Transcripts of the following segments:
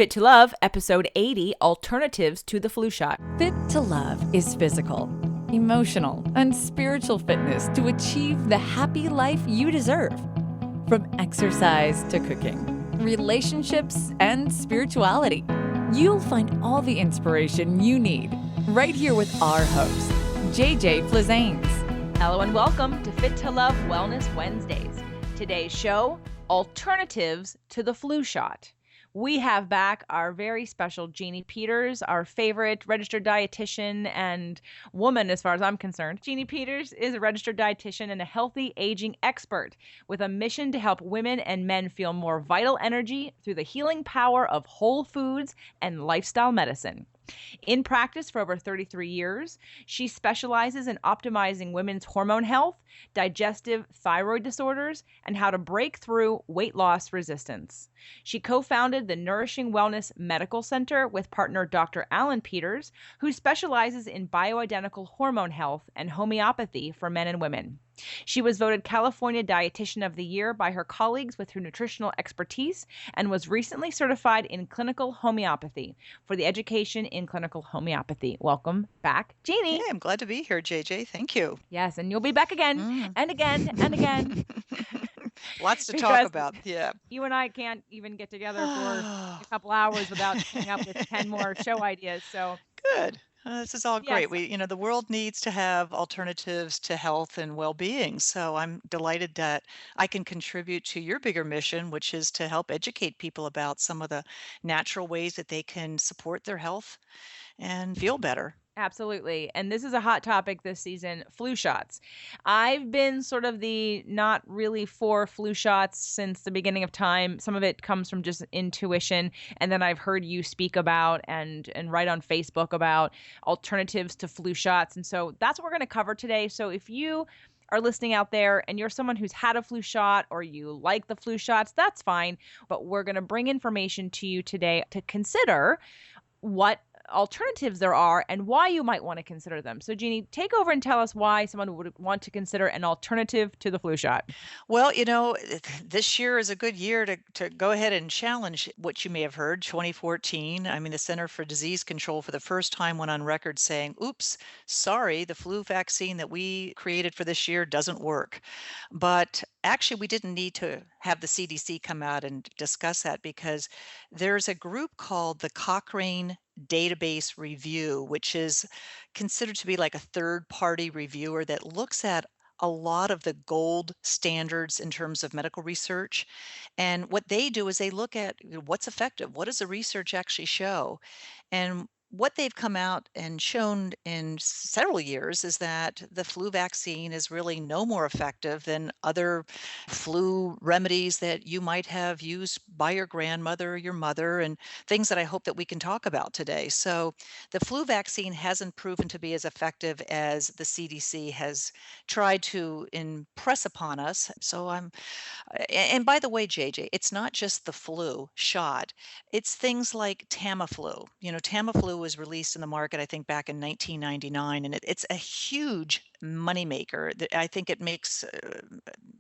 Fit to Love, episode 80, Alternatives to the Flu Shot. Fit to Love is physical, emotional, and spiritual fitness to achieve the happy life you deserve. From exercise to cooking, relationships, and spirituality, you'll find all the inspiration you need right here with our host, JJ Flazanes. Hello and welcome to Fit to Love Wellness Wednesdays. Today's show, Alternatives to the Flu Shot. We have back our very special Jeanne Peters, our favorite registered dietitian and woman as far as I'm concerned. Jeanne Peters is a registered dietitian and a healthy aging expert with a mission to help women and men feel more vital energy through the healing power of whole foods and lifestyle medicine. In practice for over 33 years, she specializes in optimizing women's hormone health, digestive thyroid disorders, and how to break through weight loss resistance. She co-founded the Nourishing Wellness Medical Center with partner Dr. Jeanne Peters, who specializes in bioidentical hormone health and homeopathy for men and women. She was voted California Dietitian of the Year by her colleagues with her nutritional expertise and was recently certified in Clinical Homeopathy for the education in Clinical Homeopathy. Welcome back, Jeanne. Hey, I'm glad to be here, JJ. Thank you. Yes, and you'll be back again and again and again. Lots to Because talk about. Yeah. You and I can't even get together for a couple hours without coming up with 10 more show ideas. So Good. This is all yes, great. The world needs to have alternatives to health and well-being. So I'm delighted that I can contribute to your bigger mission, which is to help educate people about some of the natural ways that they can support their health and feel better. absolutely. And this is a hot topic this season, flu shots. I've been sort of the not really for flu shots since the beginning of time. Some of it comes from just intuition. And then I've heard you speak about and write on Facebook about alternatives to flu shots. And so that's what we're going to cover today. So if you are listening out there and you're someone who's had a flu shot or you like the flu shots, that's fine. But we're going to bring information to you today to consider what alternatives there are and why you might want to consider them. So Jeanne, take over and tell us why someone would want to consider an alternative to the flu shot. Well, this year is a good year to go ahead and challenge what you may have heard. 2014, the Center for Disease Control for the first time went on record saying, oops, sorry, the flu vaccine that we created for this year doesn't work. But actually, we didn't need to have the CDC come out and discuss that because there's a group called the Cochrane Database Review, which is considered to be like a third-party reviewer that looks at a lot of the gold standards in terms of medical research. And what they do is they look at what's effective, what does the research actually show? And what they've come out and shown in several years is that the flu vaccine is really no more effective than other flu remedies that you might have used by your grandmother or your mother, and things that I hope that we can talk about today. So the flu vaccine hasn't proven to be as effective as the CDC has tried to impress upon us. And by the way, JJ, it's not just the flu shot. It's things like Tamiflu. Tamiflu was released in the market, I think, back in 1999, and it's a huge moneymaker. I think it makes,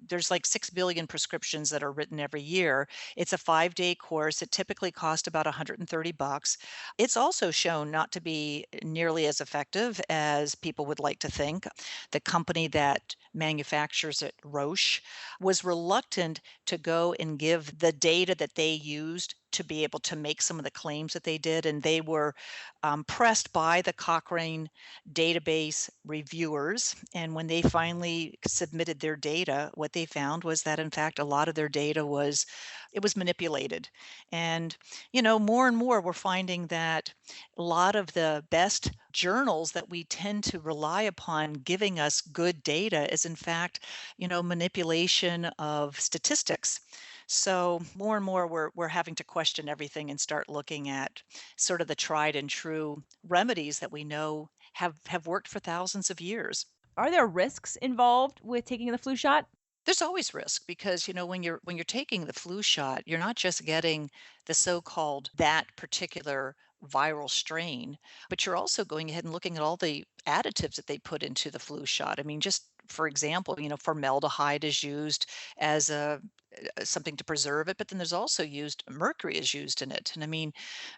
there's like 6 billion prescriptions that are written every year. It's a 5-day course. It typically costs about $130. It's also shown not to be nearly as effective as people would like to think. The company that manufactures it, Roche, was reluctant to go and give the data that they used to be able to make some of the claims that they did. And they were pressed by the Cochrane database reviewers. And when they finally submitted their data, what they found was that, in fact, a lot of their data was manipulated. And, more and more we're finding that a lot of the best journals that we tend to rely upon giving us good data is, in fact, manipulation of statistics. So more and more we're having to question everything and start looking at sort of the tried and true remedies that we know have worked for thousands of years. Are there risks involved with taking the flu shot? There's always risk because when you're taking the flu shot, you're not just getting the so-called that particular viral strain, but you're also going ahead and looking at all the additives that they put into the flu shot. Just for example, formaldehyde is used as something to preserve it, but then there's also used mercury is used in it. And I mean,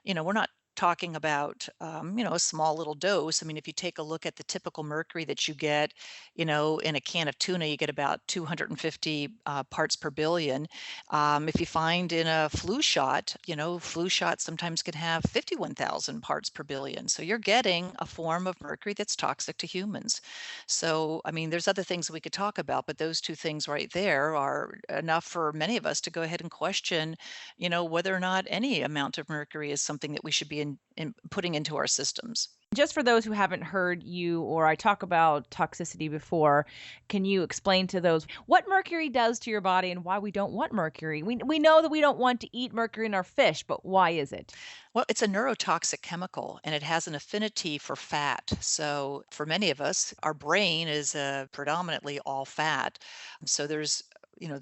we're not talking about a small little dose. I mean, if you take a look at the typical mercury that you get, in a can of tuna, you get about 250 parts per billion. If you find in a flu shot, flu shots sometimes can have 51,000 parts per billion. So you're getting a form of mercury that's toxic to humans. So, I mean, there's other things we could talk about, but those two things right there are enough for many of us to go ahead and question, whether or not any amount of mercury is something that we should be in putting into our systems. Just for those who haven't heard you or I talk about toxicity before, can you explain to those what mercury does to your body and why we don't want mercury? We know that we don't want to eat mercury in our fish, but why is it? Well, it's a neurotoxic chemical and it has an affinity for fat. So, for many of us, our brain is predominantly all fat. So, there's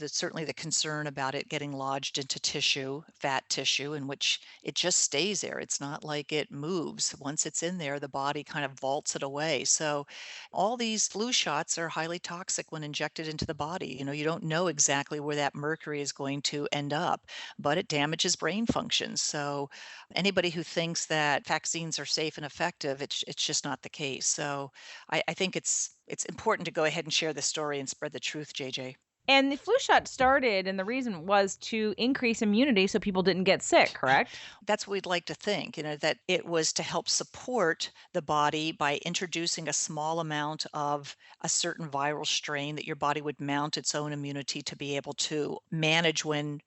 certainly the concern about it getting lodged into tissue, fat tissue, in which it just stays there. It's not like it moves. Once it's in there, the body kind of vaults it away. So, all these flu shots are highly toxic when injected into the body. You don't know exactly where that mercury is going to end up, but it damages brain functions. So, anybody who thinks that vaccines are safe and effective, it's just not the case. So, I think it's important to go ahead and share the story and spread the truth, JJ. And the flu shot started, and the reason was to increase immunity so people didn't get sick, correct? That's what we'd like to think, that it was to help support the body by introducing a small amount of a certain viral strain that your body would mount its own immunity to be able to manage when,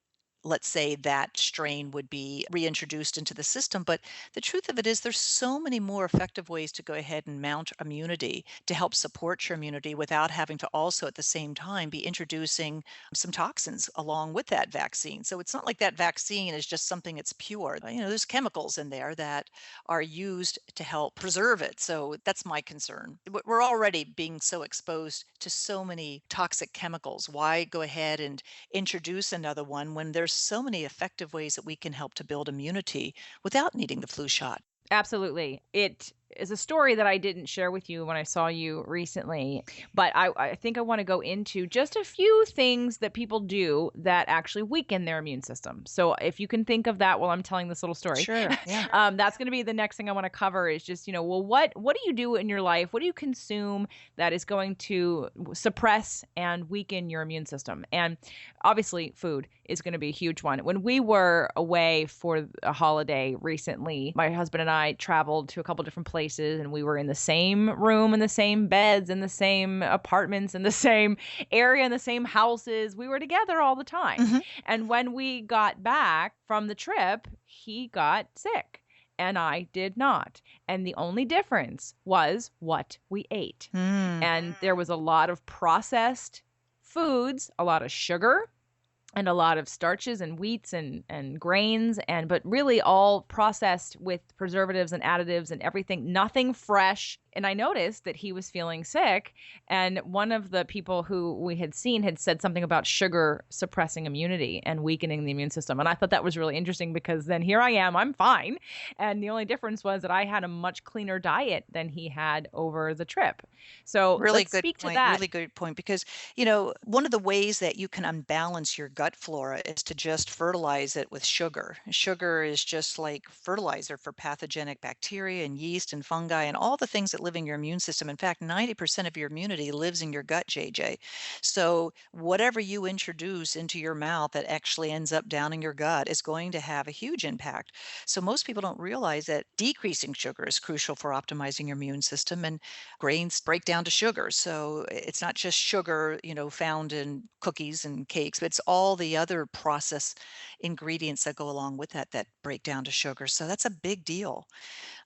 let's say, that strain would be reintroduced into the system. But the truth of it is there's so many more effective ways to go ahead and mount immunity to help support your immunity without having to also at the same time be introducing some toxins along with that vaccine. So it's not like that vaccine is just something that's pure. There's chemicals in there that are used to help preserve it. So that's my concern. We're already being so exposed to so many toxic chemicals. Why go ahead and introduce another one when there's so many effective ways that we can help to build immunity without needing the flu shot? Absolutely. It is a story that I didn't share with you when I saw you recently, but I think I want to go into just a few things that people do that actually weaken their immune system. So if you can think of that while I'm telling this little story, Sure. Yeah. that's going to be the next thing I want to cover is just, well, what do you do in your life? What do you consume that is going to suppress and weaken your immune system? And obviously food is going to be a huge one. When we were away for a holiday recently, my husband and I traveled to a couple different places and we were in the same room, in the same beds, in the same apartments, in the same area, in the same houses. We were together all the time. Hmm. And when we got back from the trip, he got sick and I did not. And the only difference was what we ate. Mm. And there was a lot of processed foods, a lot of sugar, and a lot of starches and wheats and grains, but really all processed with preservatives and additives and everything, nothing fresh. And I noticed that he was feeling sick. And one of the people who we had seen had said something about sugar suppressing immunity and weakening the immune system. And I thought that was really interesting because then here I am, I'm fine. And the only difference was that I had a much cleaner diet than he had over the trip. So Really let's good speak to point. that. Really good point. Because, one of the ways that you can unbalance your gut flora is to just fertilize it with sugar. Sugar is just like fertilizer for pathogenic bacteria and yeast and fungi and all the things that live in your immune system. In fact, 90% of your immunity lives in your gut, JJ. So whatever you introduce into your mouth that actually ends up down in your gut is going to have a huge impact. So most people don't realize that decreasing sugar is crucial for optimizing your immune system, and grains break down to sugar. So it's not just sugar, found in cookies and cakes, but it's all the other processed ingredients that go along with that break down to sugar. So that's a big deal.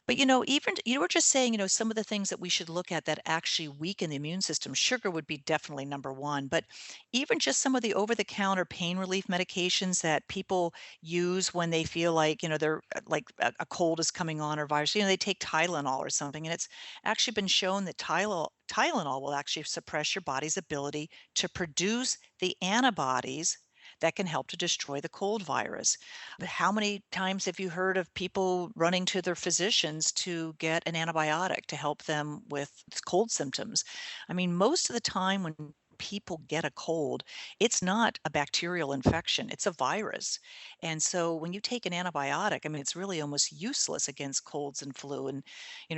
But even you were just saying, some of the things that we should look at that actually weaken the immune system. Sugar would be definitely number one, but even just some of the over-the-counter pain relief medications that people use when they feel like, they're like a cold is coming on or virus, they take Tylenol or something, and it's actually been shown that Tylenol will actually suppress your body's ability to produce the antibodies that can help to destroy the cold virus. But how many times have you heard of people running to their physicians to get an antibiotic to help them with cold symptoms? I mean, most of the time when people get a cold, it's not a bacterial infection, it's a virus. And so when you take an antibiotic, I mean, it's really almost useless against colds and flu. And,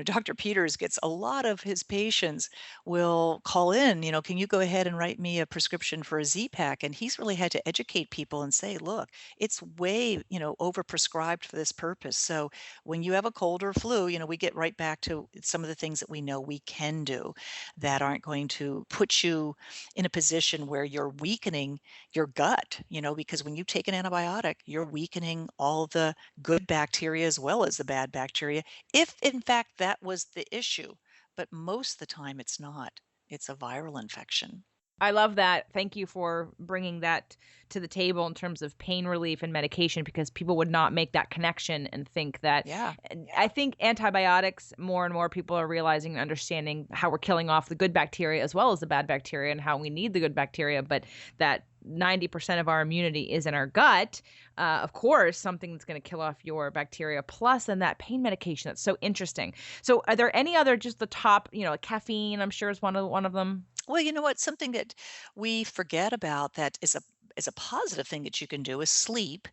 Dr. Peters gets a lot of his patients will call in, can you go ahead and write me a prescription for a Z-Pack? And he's really had to educate people and say, look, it's way, overprescribed for this purpose. So when you have a cold or flu, we get right back to some of the things that we know we can do that aren't going to put you in a position where you're weakening your gut, because when you take an antibiotic, you're weakening all the good bacteria as well as the bad bacteria, if in fact that was the issue. But most of the time it's not. It's a viral infection. I love that. Thank you for bringing that to the table in terms of pain relief and medication, because people would not make that connection and think that. Yeah. I think antibiotics, more and more people are realizing and understanding how we're killing off the good bacteria as well as the bad bacteria, and how we need the good bacteria, but that 90% of our immunity is in our gut. Of course, something that's going to kill off your bacteria, plus then that pain medication. That's so interesting. So are there any other, just the top, caffeine, I'm sure, is one of them? Well, you know what? Something that we forget about that is a positive thing that you can do is sleep.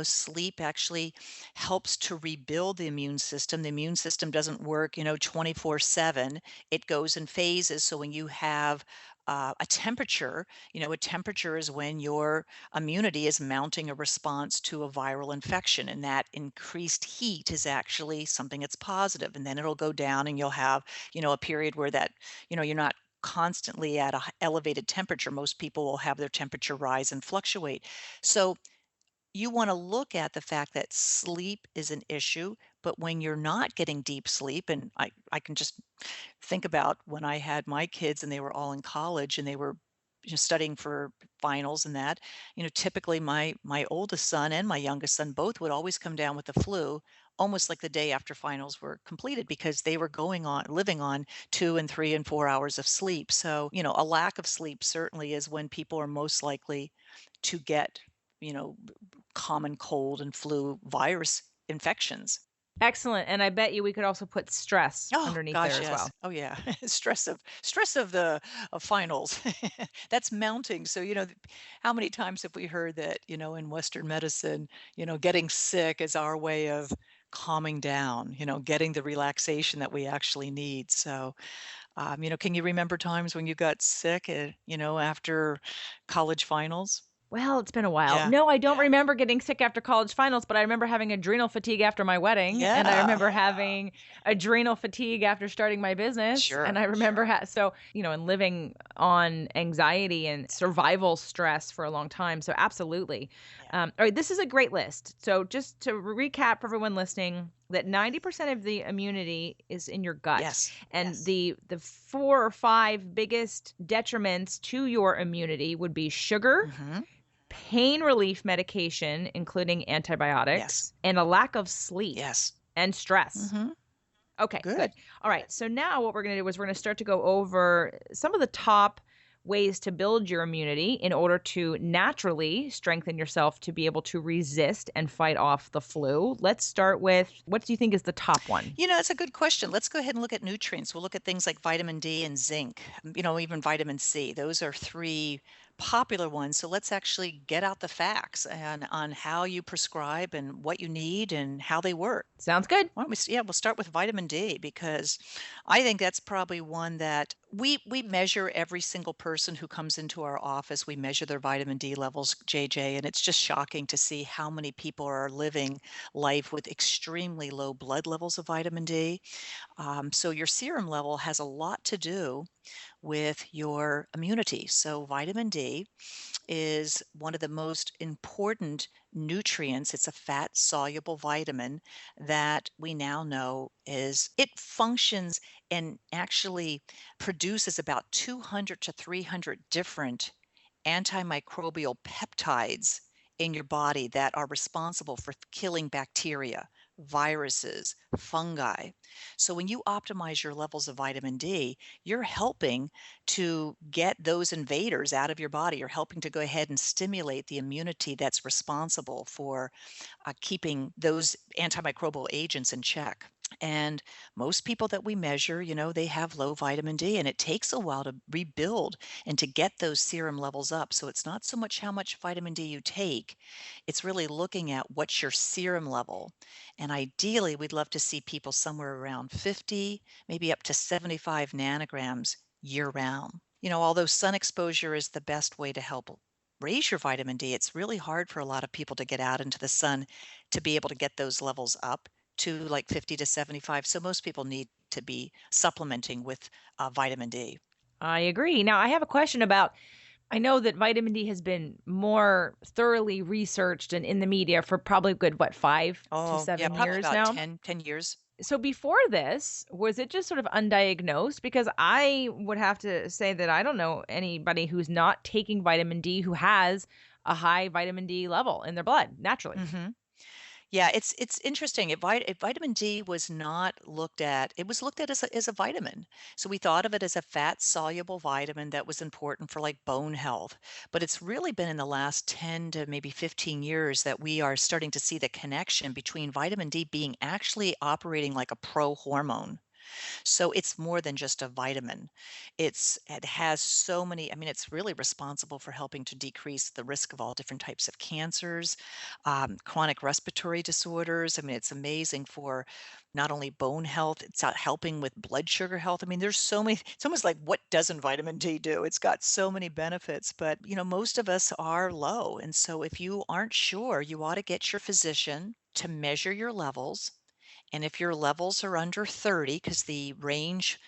Sleep actually helps to rebuild the immune system. The immune system doesn't work, 24/7. It goes in phases. So when you have a temperature, a temperature is when your immunity is mounting a response to a viral infection, and that increased heat is actually something that's positive. And then it'll go down, and you'll have, a period where that, you're not constantly at a elevated temperature. Most people will have their temperature rise and fluctuate. So you want to look at the fact that sleep is an issue, but when you're not getting deep sleep, and I can just think about when I had my kids and they were all in college and they were just studying for finals and that, typically my oldest son and my youngest son both would always come down with the flu almost like the day after finals were completed, because they were living on 2 and 3 and 4 hours of sleep. So, a lack of sleep certainly is when people are most likely to get, you know, common cold and flu virus infections. Excellent. And I bet you we could also put stress Oh underneath there gosh, as yes. well. Oh yeah. Stress of the of finals. That's mounting. So, how many times have we heard that, in Western medicine, getting sick is our way of calming down, getting the relaxation that we actually need. So, can you remember times when you got sick, after college finals? Well, it's been a while. Yeah. No, I don't Yeah. remember getting sick after college finals, but I remember having adrenal fatigue after my wedding, and I Yeah. remember having adrenal fatigue after starting my business, and Sure. I remember so, and living on anxiety and survival stress for a long time. So absolutely. Yeah. All right, this is a great list. So just to recap for everyone listening, that 90% of the immunity is in your gut. Yes. And Yes. the 4 or 5 biggest detriments to your immunity would be sugar, Mhm. pain relief medication, including Yes. antibiotics, and a lack of sleep Yes. and stress. Mhm. Okay, good. Good. All right. So now what we're going to do is we're going to start to go over some of the top ways to build your immunity in order to naturally strengthen yourself to be able to resist and fight off the flu. Let's start with, what do you think is the top one? It's a good question. Let's go ahead and look at nutrients. We'll look at things like vitamin D and zinc, even vitamin C. Those are three popular ones. So let's actually get out the facts and on how you prescribe and what you need and how they work. Sounds good. Why don't yeah, we'll start with vitamin D, because I think that's probably one that we measure every single person who comes into our office. We measure their vitamin D levels, JJ, and it's just shocking to see how many people are living life with extremely low blood levels of vitamin D. So your serum level has a lot to do with your immunity. So vitamin D is one of the most important nutrients. It's a fat soluble vitamin that we now know it functions and actually produces about 200 to 300 different antimicrobial peptides in your body that are responsible for killing bacteria. viruses, fungi. So when you optimize your levels of vitamin D, you're helping to get those invaders out of your body. You're helping to go ahead and stimulate the immunity that's responsible for keeping those antimicrobial agents in check. And most people that we measure, they have low vitamin D, and it takes a while to rebuild and to get those serum levels up. So it's not so much how much vitamin D you take, it's really looking at what's your serum level. And ideally, we'd love to see people somewhere around 50, maybe up to 75 nanograms year round. Although sun exposure is the best way to help raise your vitamin D, it's really hard for a lot of people to get out into the sun to be able to get those levels up to like 50 to 75. So most people need to be supplementing with vitamin D. I agree. Now, I have a question about I know that vitamin D has been more thoroughly researched and in the media for probably a good, what, 5 to Oh, yeah, 7 probably years about now? 10 years. So before this, was it just sort of undiagnosed? Because I would have to say that I don't know anybody who's not taking vitamin D who has a high vitamin D level in their blood naturally. hmm Yeah, it's interesting. Vitamin D was not looked at. It was looked at as a vitamin. So we thought of it as a fat soluble vitamin that was important for like bone health. But it's really been in the last 10 to maybe 15 years that we are starting to see the connection between vitamin D being actually operating like a pro hormone. So it's more than just a vitamin. It has so many, I mean, it's really responsible for helping to decrease the risk of all different types of cancers, chronic respiratory disorders. I mean, it's amazing for not only bone health, it's out helping with blood sugar health. I mean, there's so many, it's almost like what doesn't vitamin D do? It's got so many benefits, but most of us are low. And so if you aren't sure, you ought to get your physician to measure your levels, and if your levels are under 30, because the range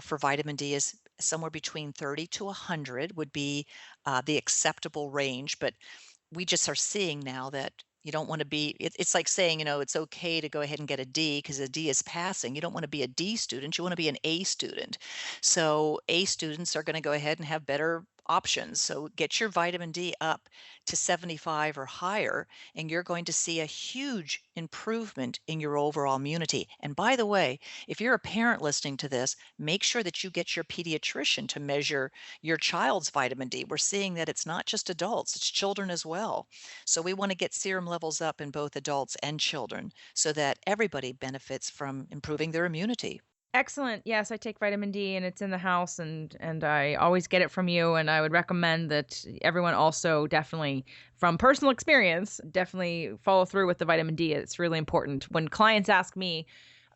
for vitamin D is somewhere between 30 to 100 would be the acceptable range. But we just are seeing now that you don't want to be, it's like saying, it's okay to go ahead and get a D because a D is passing. You don't want to be a D student. You want to be an A student. So A students are going to go ahead and have better options. So get your vitamin D up to 75 or higher, and you're going to see a huge improvement in your overall immunity. And by the way, if you're a parent listening to this, make sure that you get your pediatrician to measure your child's vitamin D. We're seeing that it's not just adults, it's children as well. So we want to get serum levels up in both adults and children so that everybody benefits from improving their immunity. Excellent. Yes, I take vitamin D and it's in the house and I always get it from you, and I would recommend that everyone also definitely from personal experience definitely follow through with the vitamin D. It's really important. When clients ask me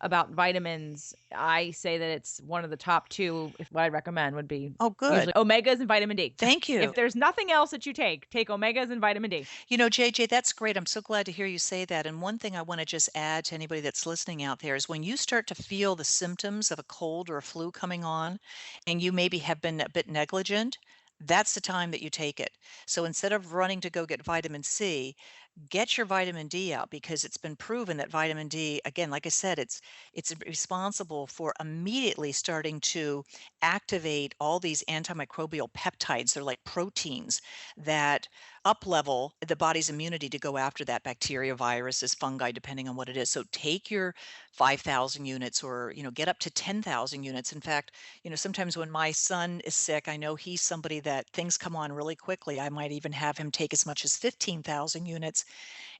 about vitamins, I say that it's one of the top two. If what I recommend would be Oh, good. usually omegas and vitamin D. Thank you. If there's nothing else that you take omegas and vitamin D. JJ, that's great. I'm so glad to hear you say that. And one thing I want to just add to anybody that's listening out there is when you start to feel the symptoms of a cold or a flu coming on, and you maybe have been a bit negligent, that's the time that you take it. So instead of running to go get vitamin C, get your vitamin D out, because it's been proven that vitamin D, again, like I said, it's responsible for immediately starting to activate all these antimicrobial peptides. They're like proteins that up level the body's immunity to go after that bacteria, viruses, fungi, depending on what it is. So take your 5,000 units, or get up to 10,000 units. In fact, sometimes when my son is sick, I know he's somebody that things come on really quickly. I might even have him take as much as 15,000 units.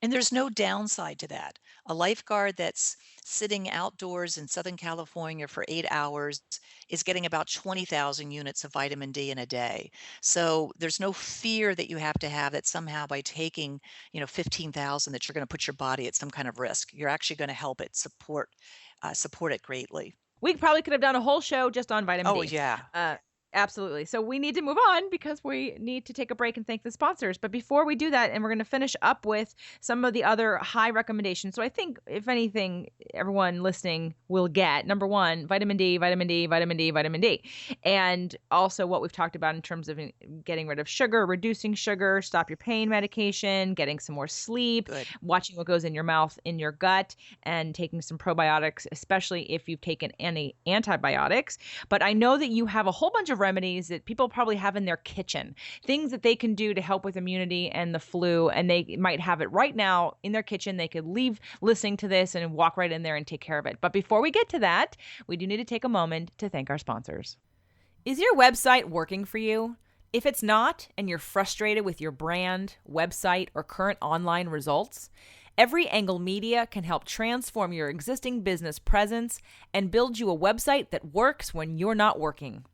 And there's no downside to that. A lifeguard that's sitting outdoors in Southern California for 8 hours is getting about 20,000 units of vitamin D in a day. So there's no fear that you have that somehow by taking, 15,000, that you're going to put your body at some kind of risk. You're actually going to help it support it greatly. We probably could have done a whole show just on vitamin D. Oh, yeah. Absolutely. So we need to move on because we need to take a break and thank the sponsors. But before we do that, and we're going to finish up with some of the other high recommendations. So I think, if anything, everyone listening will get, number one, vitamin D, vitamin D, vitamin D, vitamin D. And also what we've talked about in terms of getting rid of sugar, reducing sugar, stop your pain medication, getting some more sleep, Good. watching what goes in your mouth, in your gut, and taking some probiotics, especially if you've taken any antibiotics. But I know that you have a whole bunch of remedies that people probably have in their kitchen, things that they can do to help with immunity and the flu, and they might have it right now in their kitchen. They could leave listening to this and walk right in there and take care of it. But before we get to that, we do need to take a moment to thank our sponsors. Is your website working for you? If it's not, and you're frustrated with your brand, website, or current online results, Every Angle Media can help transform your existing business presence and build you a website that works when you're not working.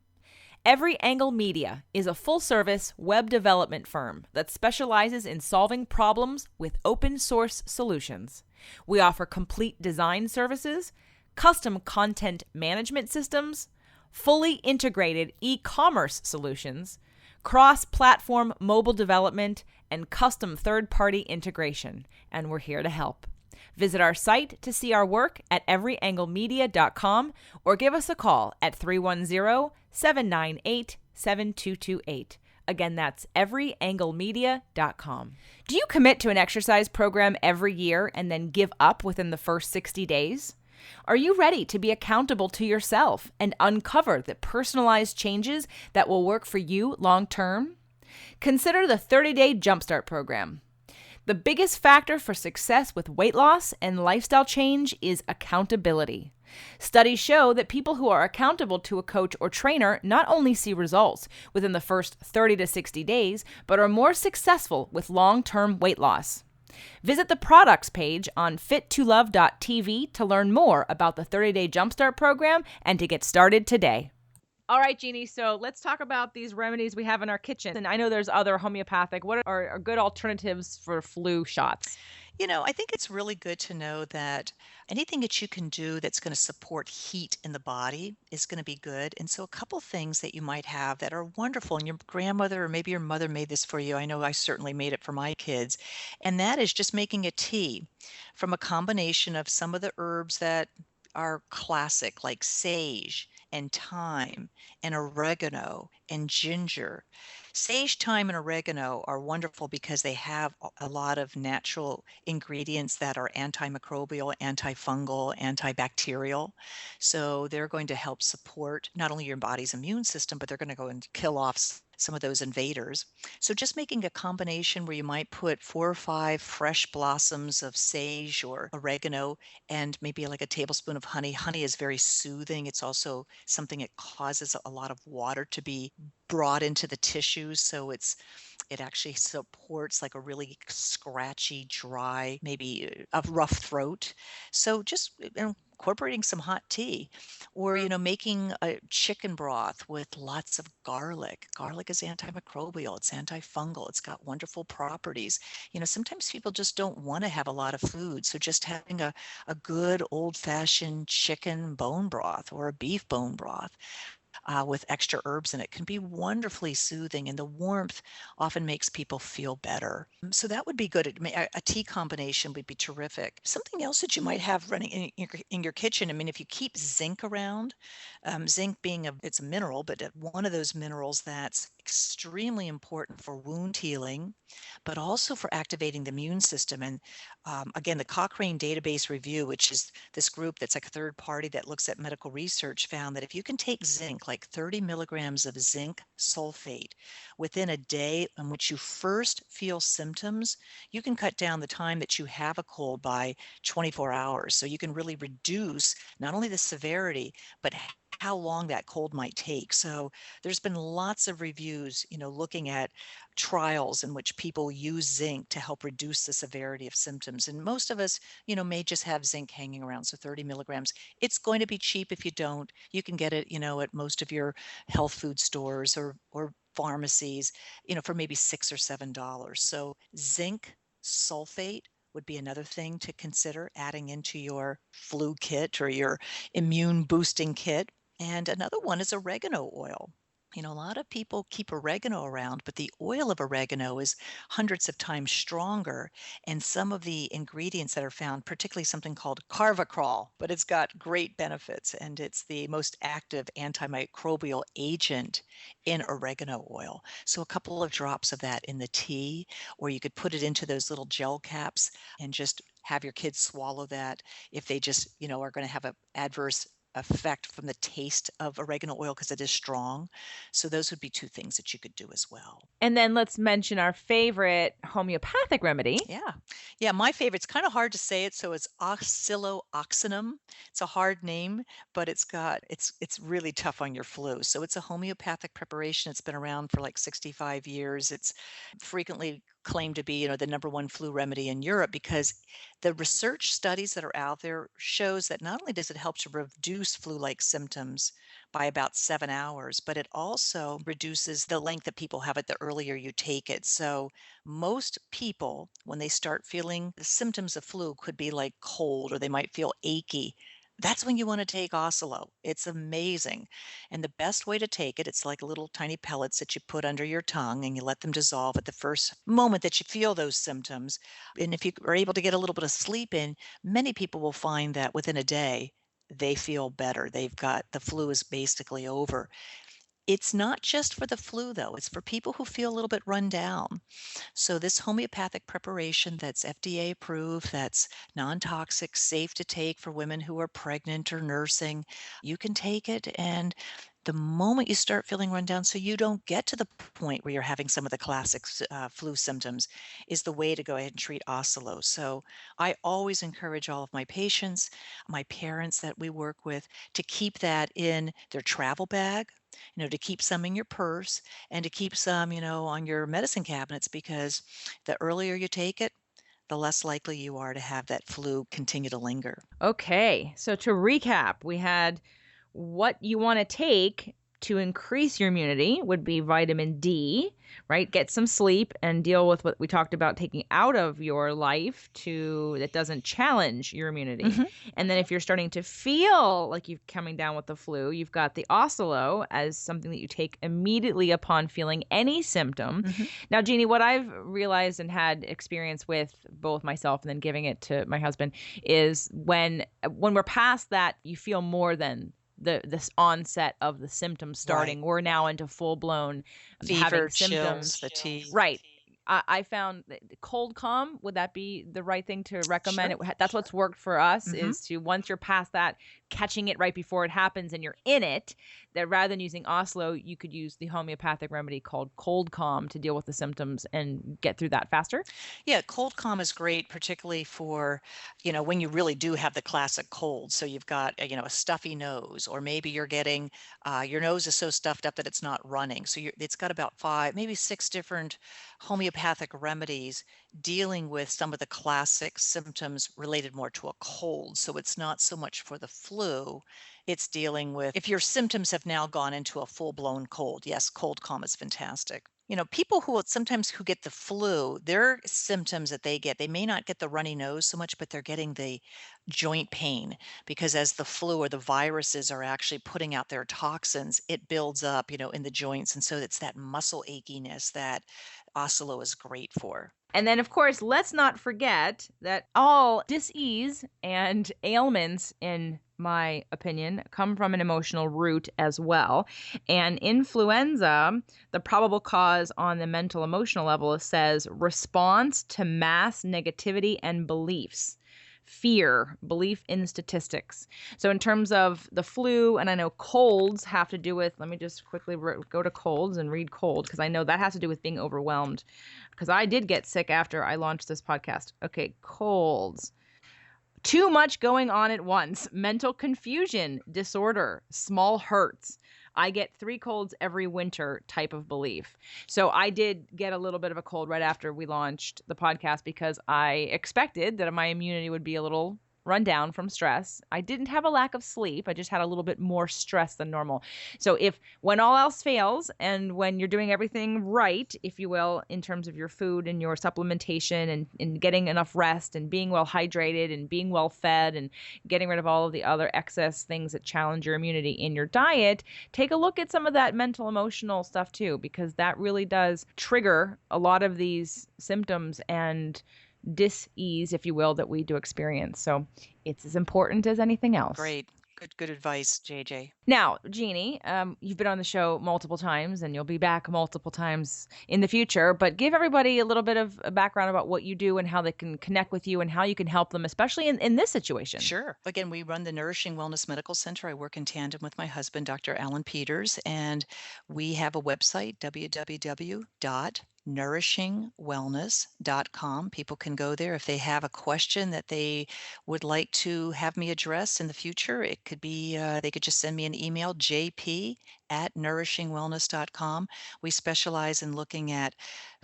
Every Angle Media is a full-service web development firm that specializes in solving problems with open-source solutions. We offer complete design services, custom content management systems, fully integrated e-commerce solutions, cross-platform mobile development, and custom third-party integration, and we're here to help. Visit our site to see our work at everyanglemedia.com or give us a call at 310-798-7228. Again, that's everyanglemedia.com. Do you commit to an exercise program every year and then give up within the first 60 days? Are you ready to be accountable to yourself and uncover the personalized changes that will work for you long term? Consider the 30-Day Jumpstart program. The biggest factor for success with weight loss and lifestyle change is accountability. Studies show that people who are accountable to a coach or trainer not only see results within the first 30 to 60 days, but are more successful with long-term weight loss. Visit the products page on fit2love.tv to learn more about the 30-Day Jumpstart program and to get started today. All right, Jeannie, so let's talk about these remedies we have in our kitchen. And I know there's other homeopathic. What are good alternatives for flu shots? I think it's really good to know that anything that you can do that's going to support heat in the body is going to be good. And so a couple things that you might have that are wonderful, and your grandmother or maybe your mother made this for you. I know I certainly made it for my kids. And that is just making a tea from a combination of some of the herbs that are classic, like sage and thyme and oregano and ginger. Sage, thyme, and oregano are wonderful because they have a lot of natural ingredients that are antimicrobial, antifungal, antibacterial. So they're going to help support not only your body's immune system, but they're going to go and kill off some of those invaders. So just making a combination where you might put 4 or 5 fresh blossoms of sage or oregano and maybe like a tablespoon of honey. Honey is very soothing. It's also something that causes a lot of water to be brought into the tissues. So it actually supports like a really scratchy, dry, maybe a rough throat. So just incorporating some hot tea or, making a chicken broth with lots of garlic. Garlic is antimicrobial, it's antifungal, it's got wonderful properties. Sometimes people just don't want to have a lot of food. So just having a good old-fashioned chicken bone broth or a beef bone broth with extra herbs in it can be wonderfully soothing, and the warmth often makes people feel better. So that would be good. A tea combination would be terrific. Something else that you might have running in your kitchen, if you keep zinc around, zinc being it's a mineral, but one of those minerals that's extremely important for wound healing, but also for activating the immune system. And again, the Cochrane Database Review, which is this group that's like a third party that looks at medical research, found that if you can take zinc, like 30 milligrams of zinc sulfate within a day in which you first feel symptoms, you can cut down the time that you have a cold by 24 hours. So you can really reduce not only the severity, but how long that cold might take. So there's been lots of reviews, looking at trials in which people use zinc to help reduce the severity of symptoms. And most of us, may just have zinc hanging around. So 30 milligrams. It's going to be cheap if you don't. You can get it, at most of your health food stores or pharmacies, for maybe $6 or $7. So zinc sulfate would be another thing to consider adding into your flu kit or your immune boosting kit. And another one is oregano oil. A lot of people keep oregano around, but the oil of oregano is hundreds of times stronger. And some of the ingredients that are found, particularly something called carvacrol, but it's got great benefits. And it's the most active antimicrobial agent in oregano oil. So a couple of drops of that in the tea, or you could put it into those little gel caps and just have your kids swallow that if they just, are going to have an adverse effect from the taste of oregano oil because it is strong. So those would be two things that you could do as well. And then let's mention our favorite homeopathic remedy. Yeah. Yeah, my favorite's kind of hard to say it, so it's oxaloxanum. It's a hard name, but it's really tough on your flu. So it's a homeopathic preparation. It's been around for like 65 years. It's frequently claimed to be, the number one flu remedy in Europe because the research studies that are out there shows that not only does it help to reduce flu-like symptoms by about 7 hours, but it also reduces the length that people have it the earlier you take it. So most people, when they start feeling the symptoms of flu, could be like cold or they might feel achy. That's when you want to take Oslo. It's amazing. And the best way to take it, it's like little tiny pellets that you put under your tongue and you let them dissolve at the first moment that you feel those symptoms. And if you are able to get a little bit of sleep in, many people will find that within a day, they feel better. The flu is basically over. It's not just for the flu, though. It's for people who feel a little bit run down. So this homeopathic preparation that's FDA approved, that's non-toxic, safe to take for women who are pregnant or nursing, you can take it and the moment you start feeling run down, so you don't get to the point where you're having some of the classic flu symptoms, is the way to go ahead and treat Oslo. So I always encourage all of my patients, my parents that we work with, to keep that in their travel bag, to keep some in your purse and to keep some, on your medicine cabinets because the earlier you take it, the less likely you are to have that flu continue to linger. Okay, so to recap, we had what you want to take to increase your immunity would be vitamin D, right? Get some sleep and deal with what we talked about taking out of your life that doesn't challenge your immunity. Mm-hmm. And then if you're starting to feel like you're coming down with the flu, you've got the Oslo as something that you take immediately upon feeling any symptom. Mm-hmm. Now, Jeannie, what I've realized and had experience with both myself and then giving it to my husband is when we're past that, you feel more than this onset of the symptoms starting. Right. We're now into full-blown Fever, having chills, symptoms. fatigue. Right. I found cold calm, would that be the right thing to recommend? Sure. That's what's worked for us, Mm-hmm. is to, once you're past that, catching it right before it happens and you're in it, that rather than using Oslo, you could use the homeopathic remedy called cold calm to deal with the symptoms and get through that faster. Yeah, cold calm is great, particularly for, when you really do have the classic cold. So you've got, a stuffy nose, or maybe you're getting, your nose is so stuffed up that it's not running. So it's got about 5, maybe 6 different homeopathic remedies dealing with some of the classic symptoms related more to a cold. So it's not so much for the flu. It's dealing with if your symptoms have now gone into a full-blown cold. Yes, cold calm is fantastic. People who get the flu, their symptoms that they get, they may not get the runny nose so much, but they're getting the joint pain because as the flu or the viruses are actually putting out their toxins, it builds up, in the joints. And so it's that muscle achiness that Oslo is great for. And then, of course, let's not forget that all dis-ease and ailments, in my opinion, come from an emotional root as well. And influenza, the probable cause on the mental emotional level says response to mass negativity and beliefs. Fear, belief in statistics. So in terms of the flu, and I know colds have to do with, let me just quickly go to colds and read cold, because I know that has to do with being overwhelmed, because I did get sick after I launched this podcast. Okay, colds. Too much going on at once. Mental confusion, disorder, small hurts. I get 3 colds every winter type of belief. So I did get a little bit of a cold right after we launched the podcast because I expected that my immunity would be a little run down from stress. I didn't have a lack of sleep. I just had a little bit more stress than normal. So when all else fails and when you're doing everything right, if you will, in terms of your food and your supplementation and getting enough rest and being well hydrated and being well fed and getting rid of all of the other excess things that challenge your immunity in your diet, take a look at some of that mental emotional stuff too, because that really does trigger a lot of these symptoms and dis-ease, if you will, that we do experience. So it's as important as anything else. Great. Good advice, JJ. Now, Jeannie, you've been on the show multiple times and you'll be back multiple times in the future, but give everybody a little bit of a background about what you do and how they can connect with you and how you can help them, especially in this situation. Sure. Again, we run the Nourishing Wellness Medical Center. I work in tandem with my husband, Dr. Alan Peters, and we have a website, www.nourishingwellness.com. People can go there if they have a question that they would like to have me address in the future. It could be, they could just send me an email, jp@nourishingwellness.com. We specialize in looking at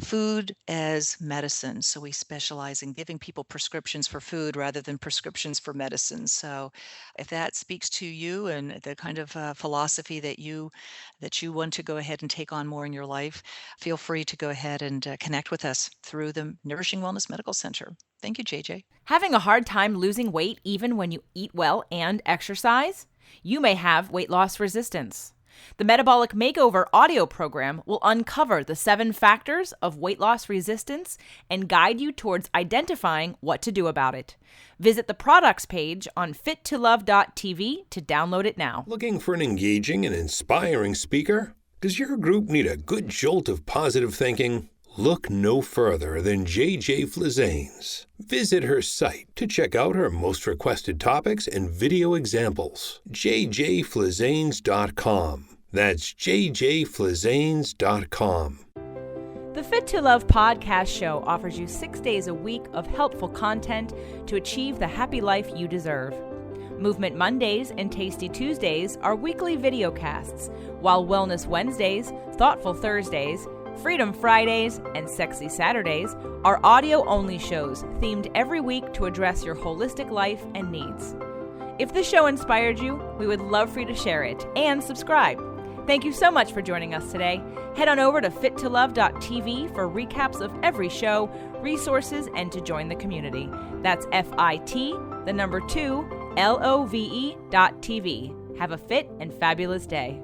food as medicine. So we specialize in giving people prescriptions for food rather than prescriptions for medicine. So if that speaks to you and the kind of philosophy that you want to go ahead and take on more in your life, feel free to go ahead and connect with us through the Nourishing Wellness Medical Center. Thank you, JJ. Having a hard time losing weight even when you eat well and exercise? You may have weight loss resistance. The Metabolic Makeover audio program will uncover the 7 factors of weight loss resistance and guide you towards identifying what to do about it. Visit the products page on fittolove.tv to download it now. Looking for an engaging and inspiring speaker? Does your group need a good jolt of positive thinking? Look no further than JJ Flizanes. Visit her site to check out her most requested topics and video examples. jjflizanes.com. That's jjflizanes.com. The Fit to Love podcast show offers you 6 days a week of helpful content to achieve the happy life you deserve. Movement Mondays and Tasty Tuesdays are weekly video casts, while Wellness Wednesdays, Thoughtful Thursdays, Freedom Fridays, and Sexy Saturdays are audio-only shows themed every week to address your holistic life and needs. If the show inspired you, we would love for you to share it and subscribe. Thank you so much for joining us today. Head on over to fittolove.tv for recaps of every show, resources, and to join the community. That's FIT2LOVE.tv. Have a fit and fabulous day.